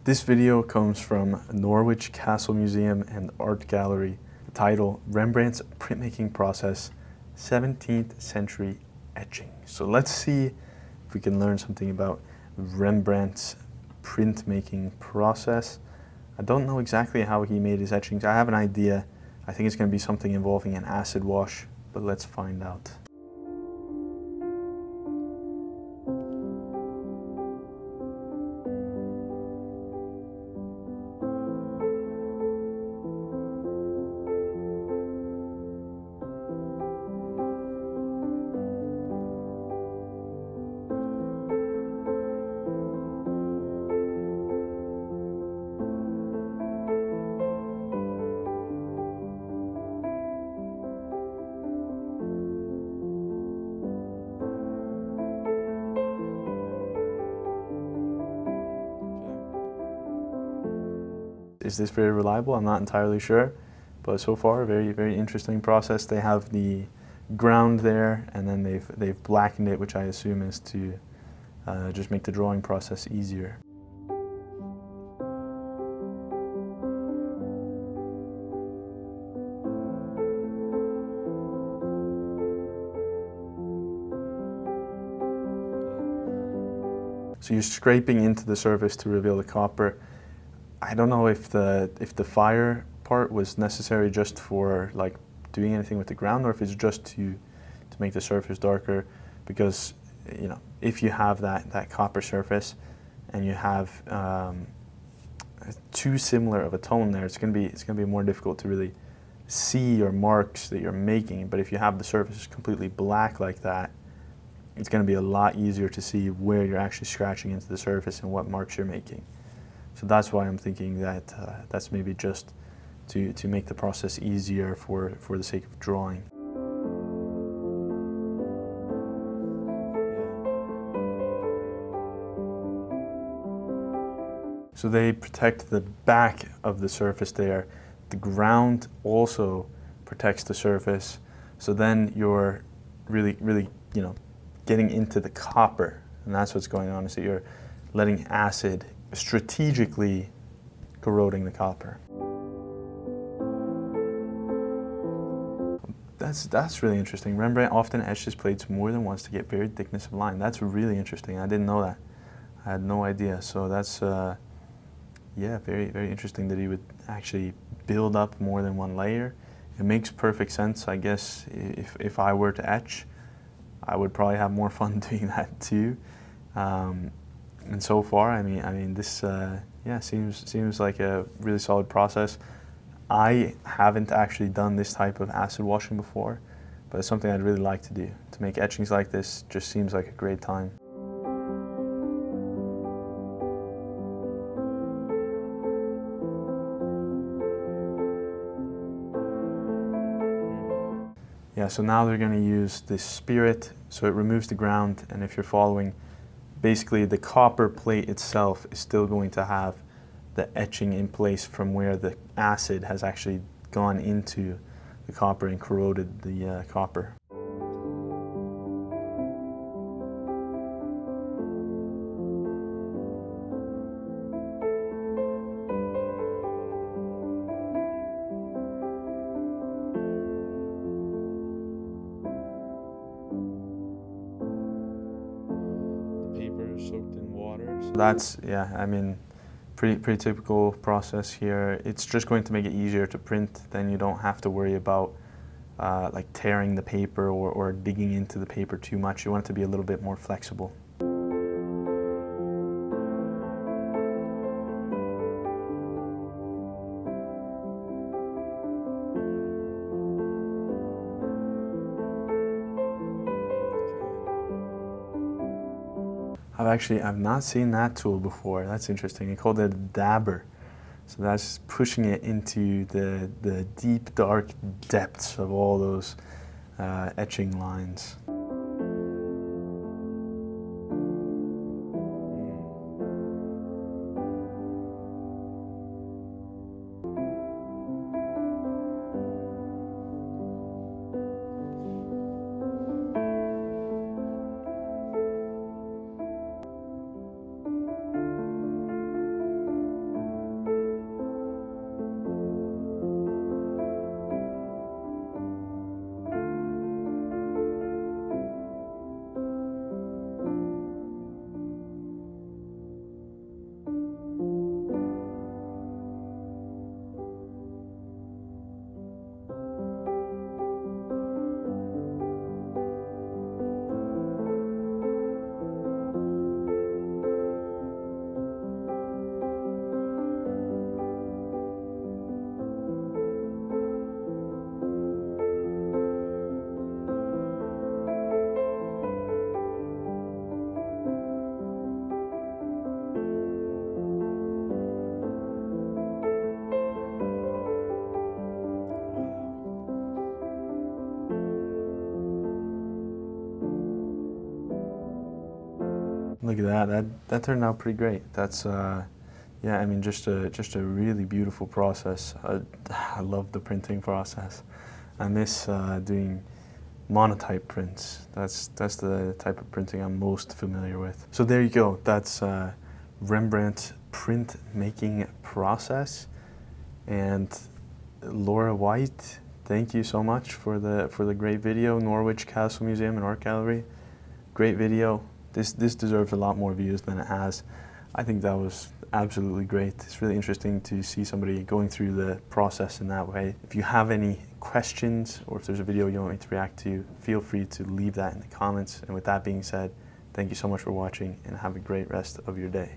This video comes from Norwich Castle Museum and Art Gallery. The title, Rembrandt's Printmaking Process, 17th Century Etching. So let's see if we can learn something about Rembrandt's printmaking process. I don't know exactly how he made his etchings. I have an idea. I think it's going to be something involving an acid wash, but let's find out. Is this very reliable? I'm not entirely sure, but so far, very interesting process. They have the ground there, and then they've blackened it, which I assume is to just make the drawing process easier. So you're scraping into the surface to reveal the copper. I don't know if the fire part was necessary just for like doing anything with the ground, or if it's just to make the surface darker, because you know, if you have that copper surface and you have too similar of a tone there, it's gonna be more difficult to really see your marks that you're making. But if you have the surface completely black like that, it's going to be a lot easier to see where you're actually scratching into the surface and what marks you're making. So that's why I'm thinking that that's maybe just to make the process easier for the sake of drawing. So they protect the back of the surface there. The ground also protects the surface. So then you're really, you know, getting into the copper, and that's what's going on, is that you're letting acid strategically corroding the copper. That's really interesting. Rembrandt often etched his plates more than once to get varied thickness of line. That's really interesting. I didn't know that. I had no idea. So that's yeah, very interesting that he would actually build up more than one layer. It makes perfect sense. I guess if I were to etch, I would probably have more fun doing that too. And so far, I mean, this yeah, seems like a really solid process. I haven't actually done this type of acid washing before, but it's something I'd really like to do. To make etchings like this just seems like a great time. Yeah, so now they're going to use this spirit, so it removes the ground, and if you're following, basically the copper plate itself is still going to have the etching in place from where the acid has actually gone into the copper and corroded the copper. Soaked in water. So that's, yeah, I mean, pretty typical process here. It's just going to make it easier to print. Then you don't have to worry about like tearing the paper or digging into the paper too much. You want it to be a little bit more flexible. I've not seen that tool before. That's interesting. They called it a dabber. So that's pushing it into the deep, dark depths of all those etching lines. Look at that. That turned out pretty great. That's yeah. I mean, just a really beautiful process. I love the printing process. I miss doing monotype prints. That's the type of printing I'm most familiar with. So there you go. That's Rembrandt printmaking process. And Laura White, thank you so much for the great video. Norwich Castle Museum and Art Gallery, great video. This deserves a lot more views than it has. I think that was absolutely great. It's really interesting to see somebody going through the process in that way. If you have any questions or if there's a video you want me to react to, feel free to leave that in the comments. And with that being said, thank you so much for watching and have a great rest of your day.